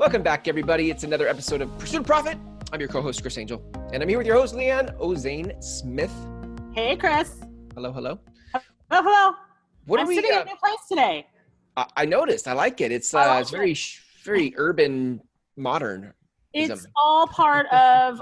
Welcome back, everybody. It's another episode of Pursuit of Profit. I'm your co-host, Chris Angel, and I'm here with your host, Leanne Ozaine-Smith. Hey, Chris. Hello, hello. Hello. I'm sitting in a new place today. I noticed. I like it. It's very urban, modern. It's all part of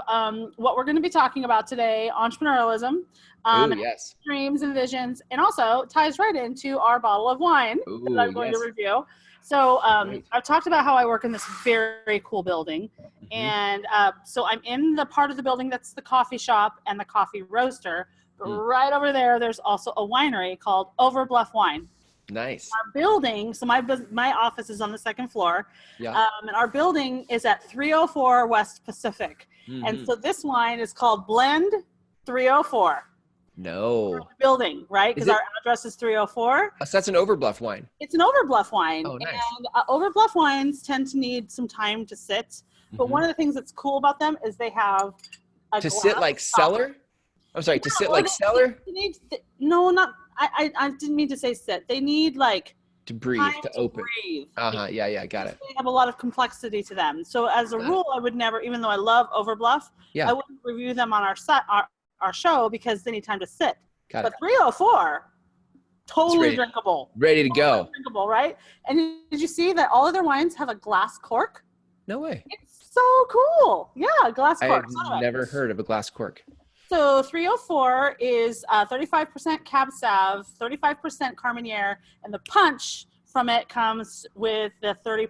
what we're going to be talking about today, entrepreneurialism, Yes. dreams and visions, and also ties right into our bottle of wine that I'm going to review. So I've talked about how I work in this very cool building. Mm-hmm. And so I'm in the part of the building that's the coffee shop and the coffee roaster. But right over there, there's also a winery called Overbluff Wine. Nice. Our building, so my office is on the second floor, and our building is at 304 West Pacific. Mm-hmm. And so this wine is called Blend 304. No. Building, right? Because our address is 304. So that's an Overbluff wine. It's an Overbluff wine. Oh, nice. And Overbluff wines tend to need some time to sit. But one of the things that's cool about them is they have to sit like cellar? I'm sorry, to sit like cellar? I didn't mean to say sit. They need like to breathe, to open. Breathe. Yeah, got it. They have a lot of complexity to them. So as a rule, I would never, even though I love Overbluff, I wouldn't review them on our show because they need time to sit. But 304, totally drinkable. Ready to go. Drinkable, right? And did you see that all of their wines have a glass cork? No way. It's so cool. Yeah, glass cork. I've never heard of a glass cork. So 304 is 35% Cab Sav, 35% Carmenere, and the punch from it comes with the 30%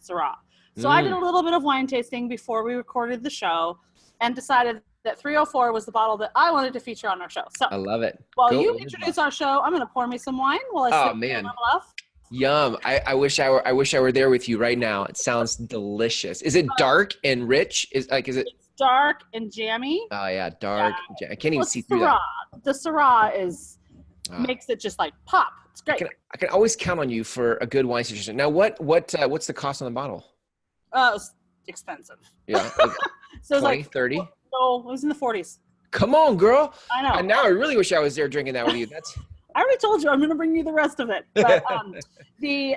Syrah. So I did a little bit of wine tasting before we recorded the show and decided that 304 was the bottle that I wanted to feature on our show. So I love it. While you introduce our show, I'm going to pour me some wine while I sit on my bluff. Yum. I wish I were there with you right now. It sounds delicious. Is it dark and rich? Is it? It's dark and jammy. Oh yeah, dark. Yeah. I can't even see through that. The Syrah makes it just like pop. It's great. I can always count on you for a good wine situation. Now, what's the cost on the bottle? It's expensive. Yeah. So 20, 30? No, it was in the 40s. Come on, girl. I know. And now I really wish I was there drinking that with you. I already told you I'm going to bring you the rest of it. But the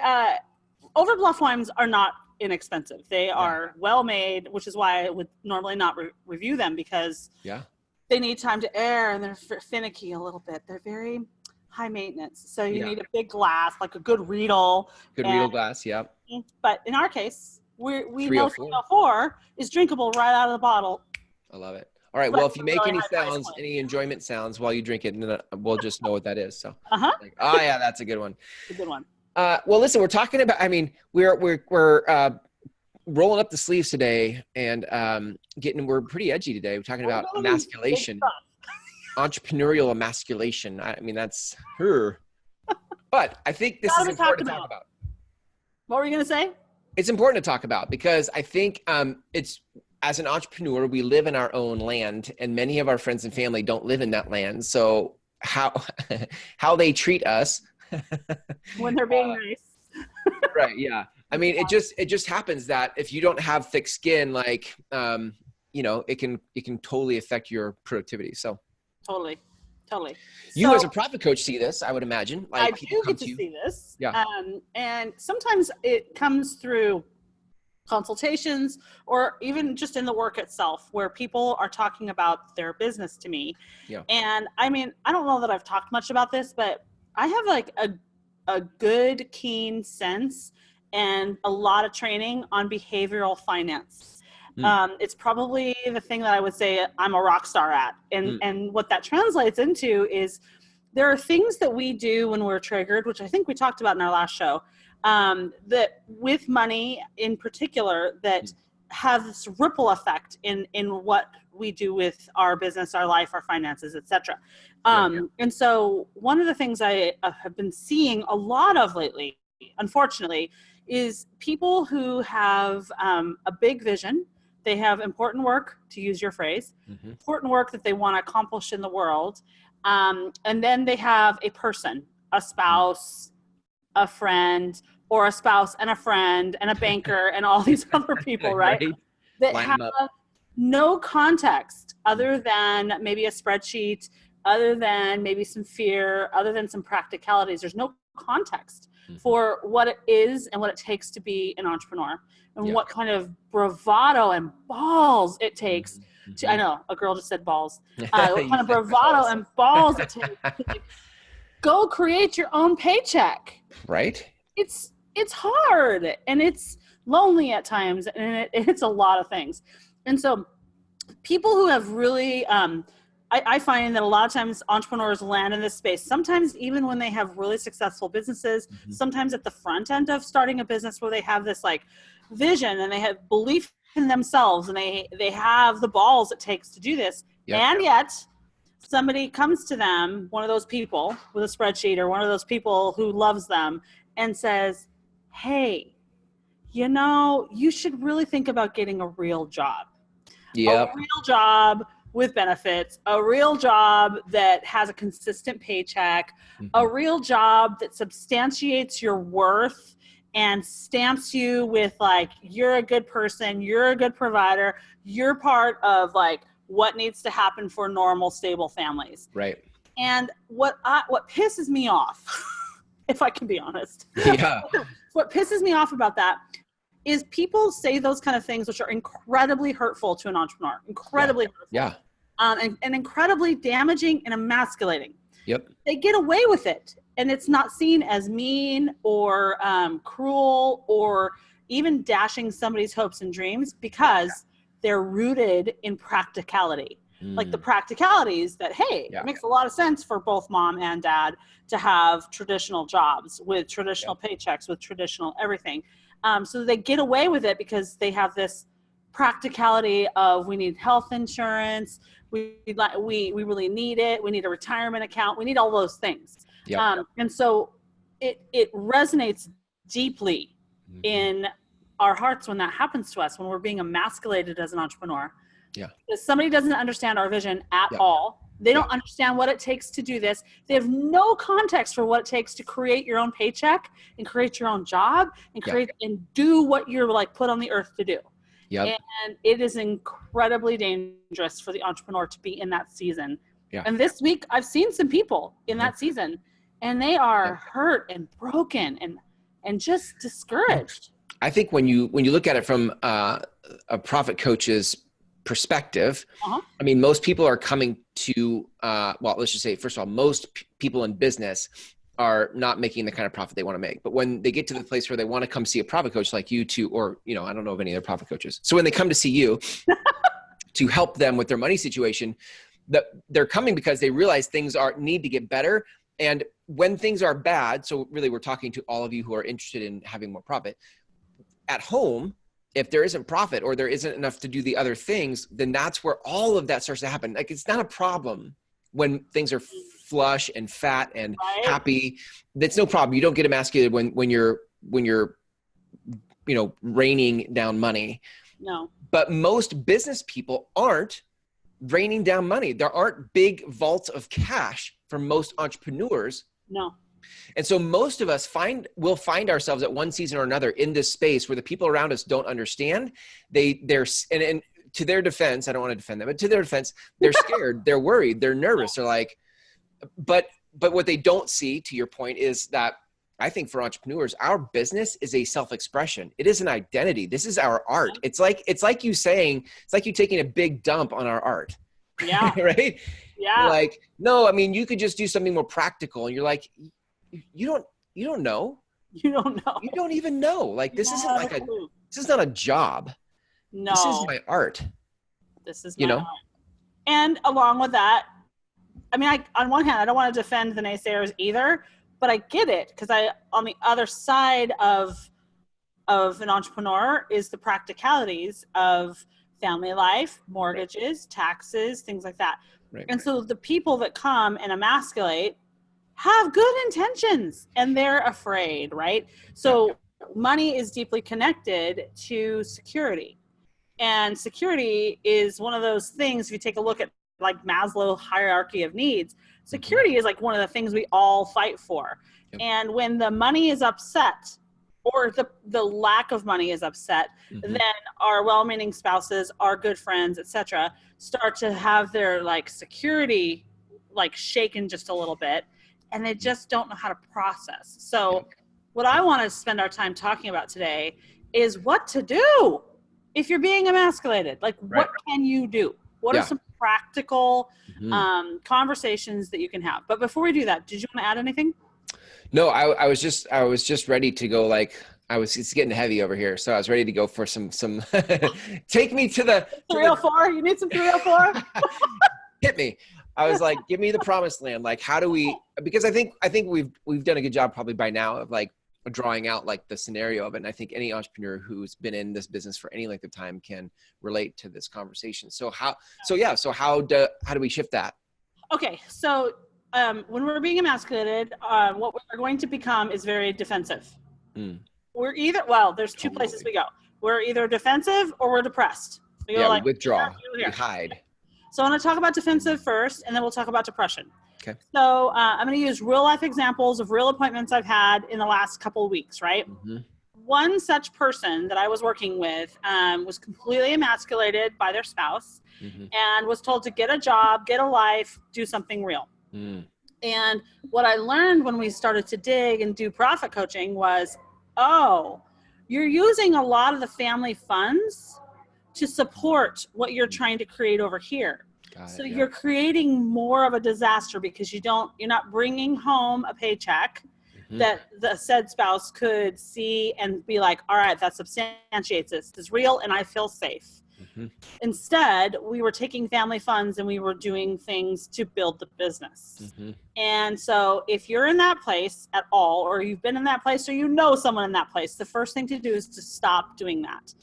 Overbluff wines are not inexpensive. They are well made, which is why I would normally not review them because they need time to air and they're finicky a little bit. They're very high maintenance. So you need a big glass, like a good Riedel. Good Riedel glass, yeah. But in our case, we know 304 is drinkable right out of the bottle. I love it. All right. Well, if you make any sounds, any enjoyment sounds while you drink it, we'll just know what that is. So, that's a good one. It's a good one. Well, listen, we're talking about. I mean, we're rolling up the sleeves today, and we're pretty edgy today. We're talking about emasculation, entrepreneurial emasculation. I mean, that's her. But I think this is important to talk about. What were you going to say? It's important to talk about because I think it's. As an entrepreneur, we live in our own land, and many of our friends and family don't live in that land. So how they treat us when they're being nice, right? Yeah, I mean, it just happens that if you don't have thick skin, like it can totally affect your productivity. So totally. You as a profit coach see this, I would imagine. Like I do get to see this, and sometimes it comes through consultations or even just in the work itself where people are talking about their business to me. Yeah. And I mean, I don't know that I've talked much about this, but I have like a good, keen sense and a lot of training on behavioral finance. It's probably the thing that I would say I'm a rock star at. And what that translates into is there are things that we do when we're triggered, which I think we talked about in our last show, that with money in particular that have this ripple effect in what we do with our business, our life, our finances, etc. And so one of the things I have been seeing a lot of lately, unfortunately, is people who have a big vision. They have important work, to use your phrase, important work that they want to accomplish in the world. And then they have a person, a spouse, a friend, or a spouse and a friend and a banker and all these other people, right? That have no context other than maybe a spreadsheet other than maybe some fear, other than some practicalities. There's no context for what it is and what it takes to be an entrepreneur, and what kind of bravado and balls it takes to, I know a girl just said balls, what kind of bravado and balls it takes to like, go create your own paycheck. Right. It's hard, and it's lonely at times, and it's a lot of things. And so people who have really, I find that a lot of times entrepreneurs land in this space, sometimes even when they have really successful businesses, sometimes at the front end of starting a business where they have this like vision and they have belief in themselves and they have the balls it takes to do this. And yet somebody comes to them, one of those people with a spreadsheet or one of those people who loves them, and says, hey, you know, you should really think about getting a real job. A real job with benefits, a real job that has a consistent paycheck, a real job that substantiates your worth and stamps you with like, you're a good person, you're a good provider, you're part of like what needs to happen for normal, stable families. Right. And what pisses me off, if I can be honest, what pisses me off about that is people say those kind of things, which are incredibly hurtful to an entrepreneur, incredibly hurtful, and incredibly damaging and emasculating. They get away with it, and it's not seen as mean or cruel or even dashing somebody's hopes and dreams because they're rooted in practicality. Like the practicalities that, hey, it makes a lot of sense for both mom and dad to have traditional jobs with traditional paychecks, with traditional everything. So they get away with it because they have this practicality of we need health insurance, we really need it, we need a retirement account, we need all those things. And so it resonates deeply in our hearts when that happens to us, when we're being emasculated as an entrepreneur. Because somebody doesn't understand our vision at all. They don't understand what it takes to do this. They have no context for what it takes to create your own paycheck and create your own job and create and do what you're like put on the earth to do. And it is incredibly dangerous for the entrepreneur to be in that season. And this week I've seen some people in that season, and they are hurt and broken and just discouraged. I think when you look at it from a profit coach's perspective, I mean, most people are coming to, well, let's just say, first of all, most people in business are not making the kind of profit they want to make. But when they get to the place where they want to come see a profit coach like you to, or, you know, I don't know of any other profit coaches. So when they come to see you to help them with their money situation, they're coming because they realize things need to get better. And when things are bad, so really we're talking to all of you who are interested in having more profit at home, if there isn't profit or there isn't enough to do the other things, then that's where all of that starts to happen. Like, it's not a problem when things are flush and fat and happy. That's no problem. You don't get emasculated when you're, you know, raining down money. No. But most business people aren't raining down money. There aren't big vaults of cash for most entrepreneurs. No. And so most of us will find ourselves at one season or another in this space where the people around us don't understand. And to their defense, I don't want to defend them, but to their defense, they're scared, they're worried, they're nervous. They're like, but what they don't see, to your point, is that I think for entrepreneurs, our business is a self-expression. It is an identity. This is our art. It's like you taking a big dump on our art. Yeah. Right? Yeah. You're like, no, I mean, you could just do something more practical. And you're like, you don't know. You don't know. You don't even know. Like, this isn't like this is not a job. No. This is my art. This is my art. And along with that, I mean, on one hand, I don't want to defend the naysayers either, but I get it, because on the other side of an entrepreneur is the practicalities of family life, mortgages, taxes, things like that. And so the people that come and emasculate have good intentions, and they're afraid, right? So money is deeply connected to security. And security is one of those things, if you take a look at like Maslow hierarchy of needs, security is like one of the things we all fight for. And when the money is upset, or the lack of money is upset, then our well-meaning spouses, our good friends, etc., start to have their like security like shaken just a little bit, and they just don't know how to process. So what I want to spend our time talking about today is what to do if you're being emasculated. Like, what can you do? What are some practical conversations that you can have? But before we do that, did you want to add anything? No, I was just ready to go. Like, it's getting heavy over here. So I was ready to go for some take me to the 304. You need some 304? Hit me. I was like, give me the promised land. Like, how do we, because I think we've done a good job probably by now of like drawing out like the scenario of it. And I think any entrepreneur who's been in this business for any length of time can relate to this conversation. So how do we shift that? Okay. So when we're being emasculated, what we're going to become is very defensive. We're either, there's two places we go. We're either defensive or we're depressed. We withdraw, we hide. So I want to talk about defensive first, and then we'll talk about depression. Okay. So I'm going to use real life examples of real appointments I've had in the last couple of weeks, right? One such person that I was working with was completely emasculated by their spouse and was told to get a job, get a life, do something real. And what I learned when we started to dig and do profit coaching was, you're using a lot of the family funds to support what you're trying to create over here. So you're creating more of a disaster because you're not bringing home a paycheck that the said spouse could see and be like, all right, that substantiates this. This is real and I feel safe. Instead, we were taking family funds and we were doing things to build the business. And so if you're in that place at all, or you've been in that place, or you know someone in that place, the first thing to do is to stop doing that.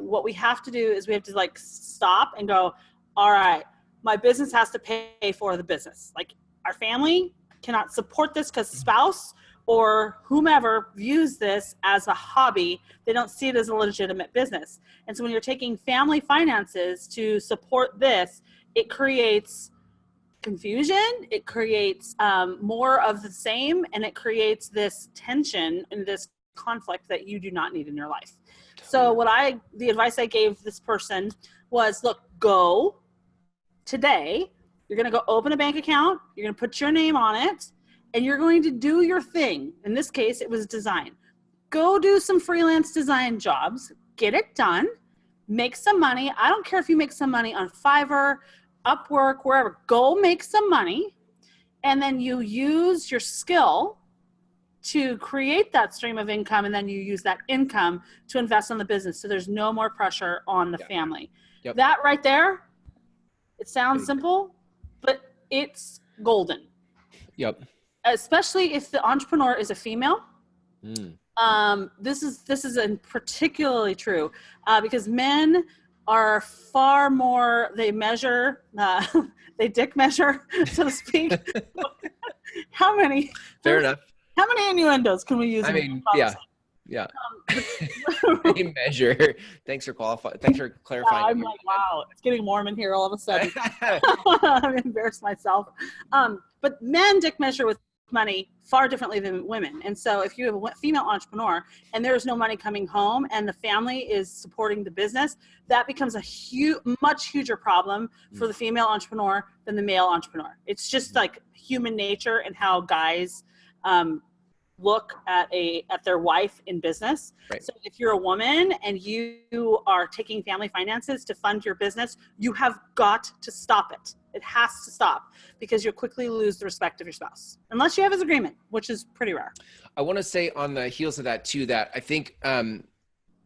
What we have to do is we have to like stop and go, all right, my business has to pay for the business. Like, our family cannot support this because spouse or whomever views this as a hobby. They don't see it as a legitimate business. And so when you're taking family finances to support this, it creates confusion, it creates more of the same, and it creates this tension and this conflict that you do not need in your life. So the advice I gave this person was, look, go today. You're going to go open a bank account. You're going to put your name on it, and you're going to do your thing. In this case, it was design. Go do some freelance design jobs, get it done, make some money. I don't care if you make some money on Fiverr, Upwork, wherever. Go make some money, and then you use your skill to create that stream of income, and then you use that income to invest in the business. So there's no more pressure on the family. That right there, it sounds simple, but it's golden. Especially if the entrepreneur is a female. This is particularly true because men are far more, they measure, they dick measure, so to speak. How many? Fair enough. How many innuendos can we use? I mean, They measure. Thanks for clarifying. I'm like, wow, it's getting warm in here all of a sudden. I'm embarrassed myself. But men dick measure with money far differently than women. And so if you have a female entrepreneur and there's no money coming home and the family is supporting the business, that becomes a much huger problem for the female entrepreneur than the male entrepreneur. It's just like human nature and how guys look at their wife in business. So if you're a woman and you are taking family finances to fund your business, you have got to stop it. It has to stop because you'll quickly lose the respect of your spouse, unless you have his agreement, which is pretty rare. I want to say on the heels of that too, that I think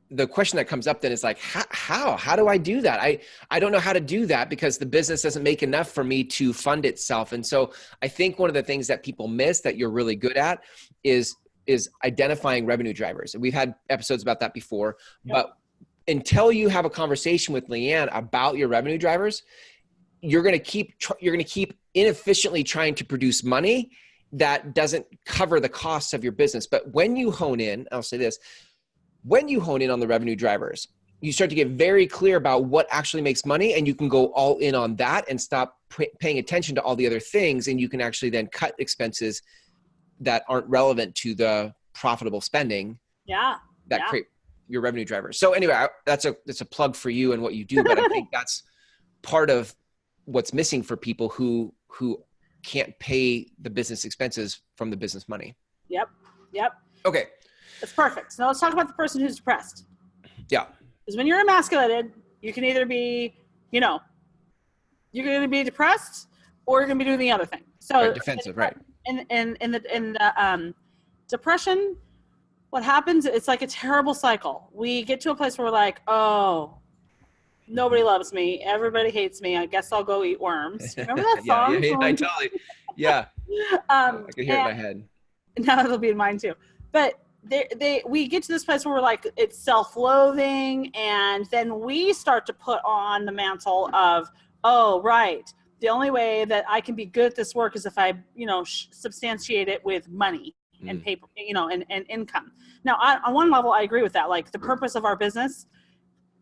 the question that comes up then is like, how do I do that? I don't know how to do that because the business doesn't make enough for me to fund itself. And so I think one of the things that people miss that you're really good at is identifying revenue drivers. And we've had episodes about that before, but until you have a conversation with Leanne about your revenue drivers, you're going to keep inefficiently trying to produce money that doesn't cover the costs of your business. But when you hone in, I'll say this, when you hone in on the revenue drivers, you start to get very clear about what actually makes money, and you can go all in on that and stop paying attention to all the other things. And you can actually then cut expenses that aren't relevant to the profitable spending. Create your revenue drivers. So anyway, that's a plug for you and what you do. But I think that's part of what's missing for people who can't pay the business expenses from the business money. Yep. Okay. That's perfect. So now let's talk about the person who's depressed. Yeah. Because when you're emasculated, you can either be, you're going to be depressed or you're going to be doing the other thing. So right, defensive, right. In the depression, what happens, it's like a terrible cycle. We get to a place where we're like, oh, nobody loves me. Everybody hates me. I guess I'll go eat worms. Remember that song? Yeah, I totally. Yeah. I can hear it in my head. Now it'll be in mine too. But we get to this place where we're like, it's self-loathing. And then we start to put on the mantle of, oh, right, the only way that I can be good at this work is if I, substantiate it with money and paper, and income. Now, on one level, I agree with that. Like, the purpose of our business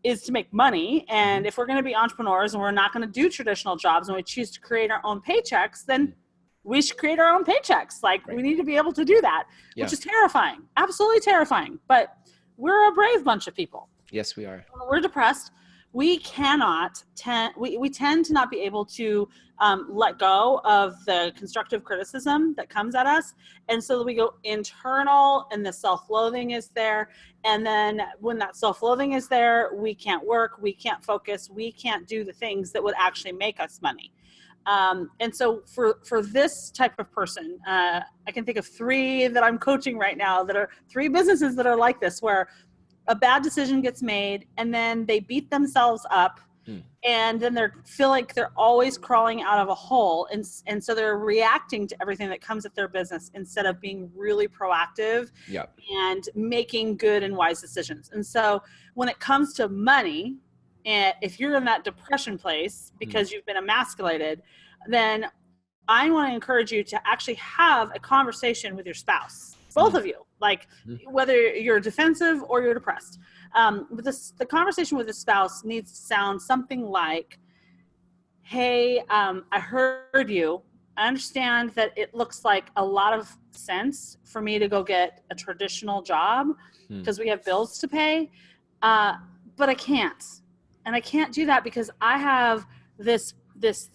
is to make money. And if we're going to be entrepreneurs and we're not going to do traditional jobs and we choose to create our own paychecks, then we should create our own paychecks. Like, we need to be able to do that, which is terrifying, absolutely terrifying. But we're a brave bunch of people. Yes, we are. When we're depressed, we cannot we tend to not be able to let go of the constructive criticism that comes at us. And so we go internal, and the self-loathing is there. And then when that self-loathing is there, we can't work, we can't focus, we can't do the things that would actually make us money. And so for this type of person, I can think of 3 that I'm coaching right now that are 3 businesses that are like this, where a bad decision gets made and then they beat themselves up and then they feel like they're always crawling out of a hole. And so they're reacting to everything that comes at their business instead of being really proactive and making good and wise decisions. And so when it comes to money, and if you're in that depression place because you've been emasculated, then I want to encourage you to actually have a conversation with your spouse, both of you, like whether you're defensive or you're depressed. But the conversation with the spouse needs to sound something like, hey, I heard you. I understand that it looks like a lot of sense for me to go get a traditional job because we have bills to pay, but I can't. And I can't do that because I have this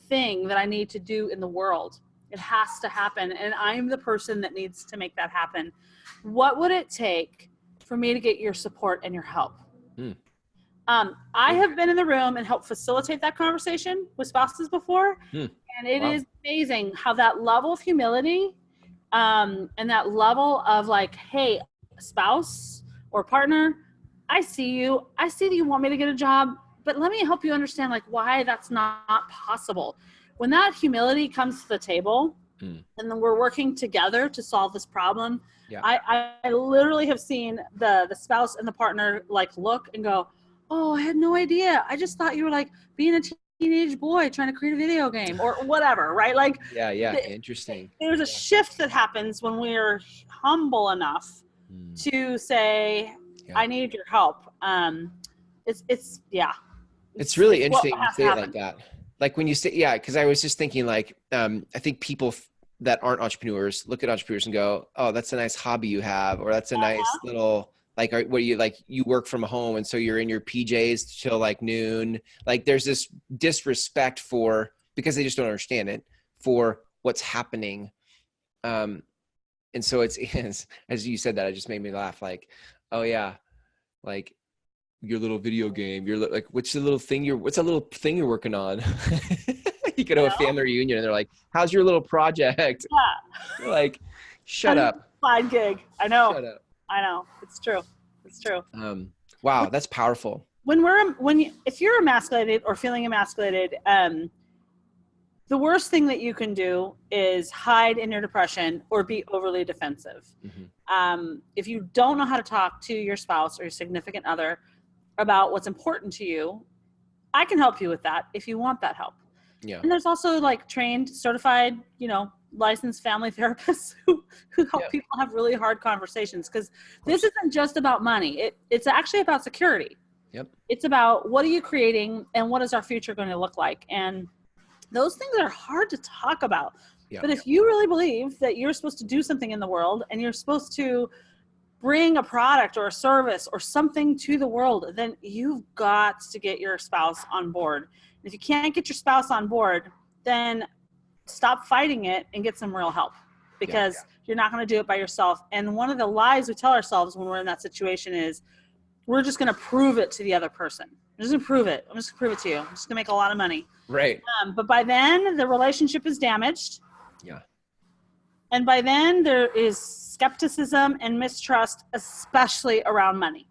thing that I need to do in the world. It has to happen. And I'm the person that needs to make that happen. What would it take for me to get your support and your help? I have been in the room and helped facilitate that conversation with spouses before. And it is amazing how that level of humility and that level of like, hey, spouse or partner, I see you. I see that you want me to get a job, but let me help you understand like why that's not possible. When that humility comes to the table and then we're working together to solve this problem, I literally have seen the spouse and the partner like look and go, oh, I had no idea. I just thought you were like being a teenage boy trying to create a video game or whatever, right? Like, interesting. There's a shift that happens when we're humble enough to say, I need your help. It's really interesting to say it like that. Like when you say, because I was just thinking like, I think people that aren't entrepreneurs look at entrepreneurs and go, oh, that's a nice hobby you have, or that's a nice little, like, what do you, like, you work from home and so you're in your PJs till like noon. Like there's this disrespect because they just don't understand it, for what's happening. And so it's, as you said that, it just made me laugh. Like, oh yeah, like, your little video game, you're like, what's a little thing you're working on? You go to a family reunion and they're like, how's your little project? You're like, shut up. Side gig. I know. Shut up. I know. It's true. Wow. That's powerful. If you're emasculated or feeling emasculated, the worst thing that you can do is hide in your depression or be overly defensive. If you don't know how to talk to your spouse or your significant other about what's important to you, I can help you with that if you want that help. And there's also like trained, certified, licensed family therapists who help people have really hard conversations, because this isn't just about money. It's actually about security. It's about what are you creating and what is our future going to look like? And those things are hard to talk about. But if you really believe that you're supposed to do something in the world and you're supposed to bring a product or a service or something to the world, then you've got to get your spouse on board. And if you can't get your spouse on board, then stop fighting it and get some real help, because you're not going to do it by yourself. And one of the lies we tell ourselves when we're in that situation is we're just going to prove it to the other person. I'm just going to prove it. I'm just going to prove it to you. I'm just going to make a lot of money. Right. But by then the relationship is damaged. Yeah. And by then there is skepticism and mistrust, especially around money.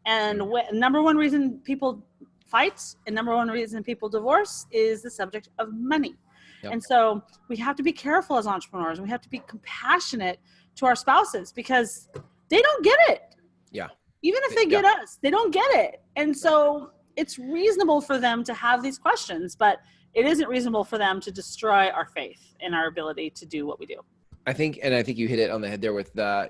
And number one reason people fight and number one reason people divorce is the subject of money. Yep. And so we have to be careful as entrepreneurs. We have to be compassionate to our spouses because they don't get it. Yeah. Even if they get us, they don't get it. And so it's reasonable for them to have these questions, but it isn't reasonable for them to destroy our faith and our ability to do what we do. I think you hit it on the head there with the,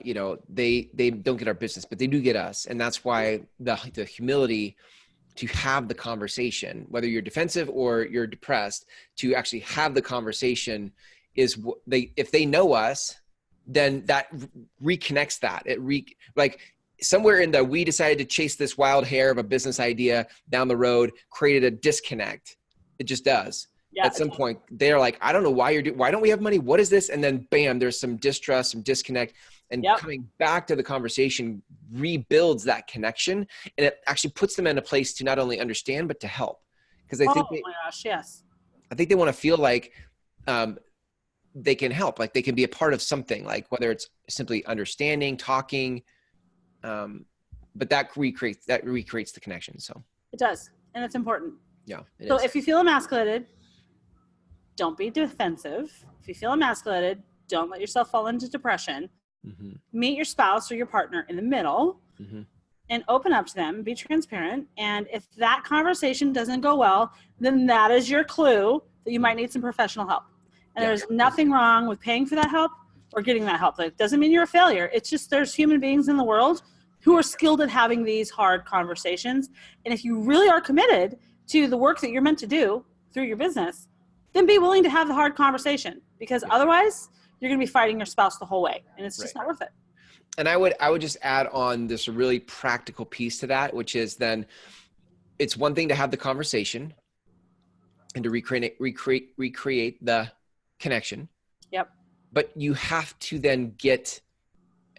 they don't get our business, but they do get us. And that's why the humility to have the conversation, whether you're defensive or you're depressed, to actually have the conversation is if they know us, then that reconnects that. Like somewhere in the, we decided to chase this wild hare of a business idea down the road, created a disconnect. It just does. Yeah, at some point they're like, I don't know why why don't we have money? What is this? And then bam, there's some distrust, some disconnect, and coming back to the conversation rebuilds that connection. And it actually puts them in a place to not only understand, but to help. Because I think, my gosh, yes. I think they want to feel like they can help, like they can be a part of something, like whether it's simply understanding, talking, but that recreates the connection. So it does. And it's important. Yeah. So if you feel emasculated, don't be defensive. If you feel emasculated, don't let yourself fall into depression. Mm-hmm. Meet your spouse or your partner in the middle and open up to them, be transparent. And if that conversation doesn't go well, then that is your clue that you might need some professional help. And there's nothing wrong with paying for that help or getting that help. It doesn't mean you're a failure. It's just there's human beings in the world who are skilled at having these hard conversations. And if you really are committed to the work that you're meant to do through your business, then be willing to have the hard conversation, because otherwise you're going to be fighting your spouse the whole way, and it's just not worth it. And I would just add on this really practical piece to that, which is then it's one thing to have the conversation and to recreate the connection. Yep. But you have to then get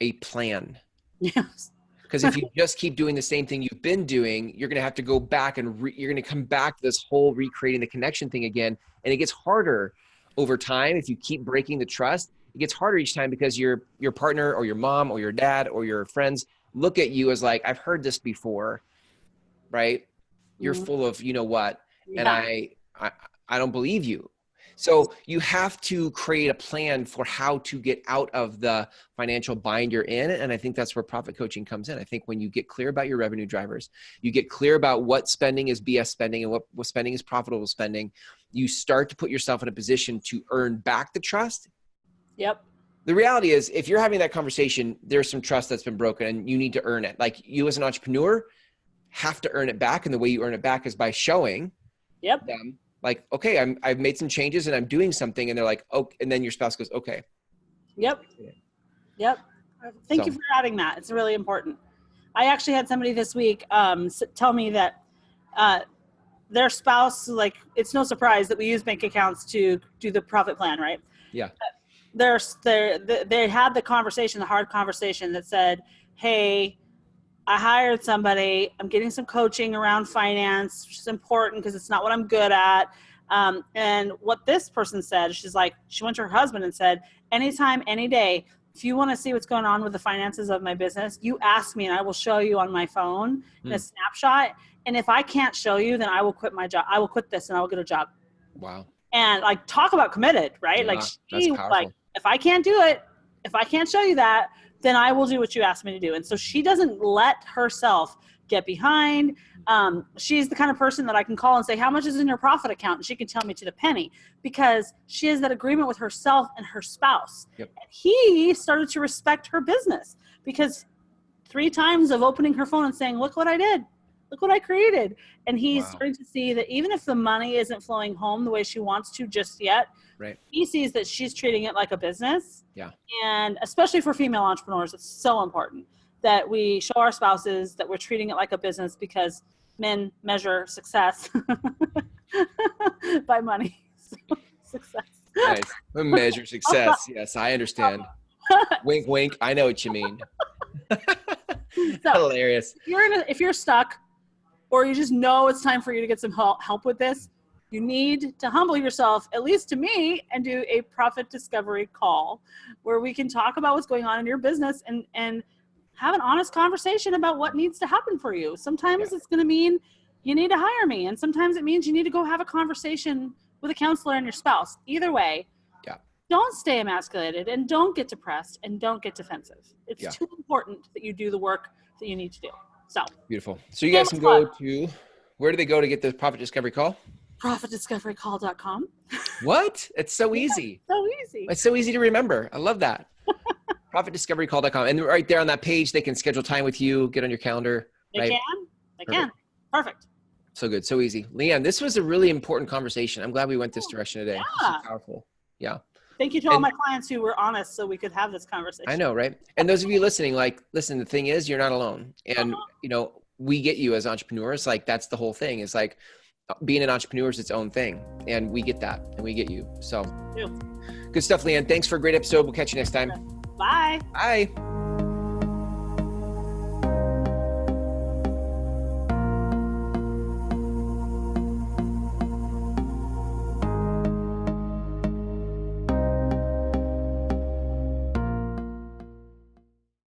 a plan. Yes. Because if you just keep doing the same thing you've been doing, you're going to have to go back and you're going to come back to this whole recreating the connection thing again. And it gets harder over time. If you keep breaking the trust, it gets harder each time because your partner or your mom or your dad or your friends look at you as like, I've heard this before, right? You're full of, you know what? And I don't believe you. So you have to create a plan for how to get out of the financial bind you're in. And I think that's where profit coaching comes in. I think when you get clear about your revenue drivers, you get clear about what spending is BS spending and what spending is profitable spending, you start to put yourself in a position to earn back the trust. Yep. The reality is, if you're having that conversation, there's some trust that's been broken and you need to earn it. Like you as an entrepreneur have to earn it back. And the way you earn it back is by showing them, like, okay, I've made some changes and I'm doing something. And they're like, oh, and then your spouse goes, okay. Yep. Thank you for adding that. It's really important. I actually had somebody this week tell me that their spouse, like, it's no surprise that we use bank accounts to do the profit plan, right? Yeah. They had the conversation, the hard conversation that said, hey, I hired somebody. I'm getting some coaching around finance, which is important because it's not what I'm good at. And what this person said, she went to her husband and said, anytime, any day, if you want to see what's going on with the finances of my business, you ask me and I will show you on my phone in a snapshot. And if I can't show you, then I will quit my job. I will quit this and I will get a job. Wow. And like, talk about committed, right? Yeah, like she, like, if I can't do it, if I can't show you that, then I will do what you asked me to do. And so she doesn't let herself get behind. She's the kind of person that I can call and say, how much is in your profit account? And she can tell me to the penny because she has that agreement with herself and her spouse. Yep. And he started to respect her business because 3 times of opening her phone and saying, look what I did. Look what I created. And he's starting to see that even if the money isn't flowing home the way she wants to just yet, right, he sees that she's treating it like a business. Yeah. And especially for female entrepreneurs, it's so important that we show our spouses that we're treating it like a business because men measure success by money. So, success. Nice. Measure success. Yes, I understand. Wink, wink. I know what you mean. So, hilarious. If you're stuck, or you just know it's time for you to get some help with this, you need to humble yourself, at least to me, and do a profit discovery call where we can talk about what's going on in your business and have an honest conversation about what needs to happen for you. Sometimes it's going to mean you need to hire me, and sometimes it means you need to go have a conversation with a counselor and your spouse. Either way, don't stay emasculated, and don't get depressed, and don't get defensive. It's too important that you do the work that you need to do. So beautiful. So you guys can go to, where do they go to get the profit discovery call? ProfitDiscoveryCall.com. What? It's so easy. So easy. It's so easy to remember. I love that. ProfitDiscoveryCall.com. And right there on that page, they can schedule time with you, get on your calendar. They can. Perfect. So good. So easy. Leanne, this was a really important conversation. I'm glad we went this direction today. Yeah. This is powerful. Yeah. Thank you to all my clients who were honest so we could have this conversation. I know, right? And those of you listening, listen, the thing is, you're not alone. And, we get you as entrepreneurs. That's the whole thing. It's being an entrepreneur is its own thing. And we get that. And we get you. So good stuff, Leanne. Thanks for a great episode. We'll catch you next time. Bye. Bye.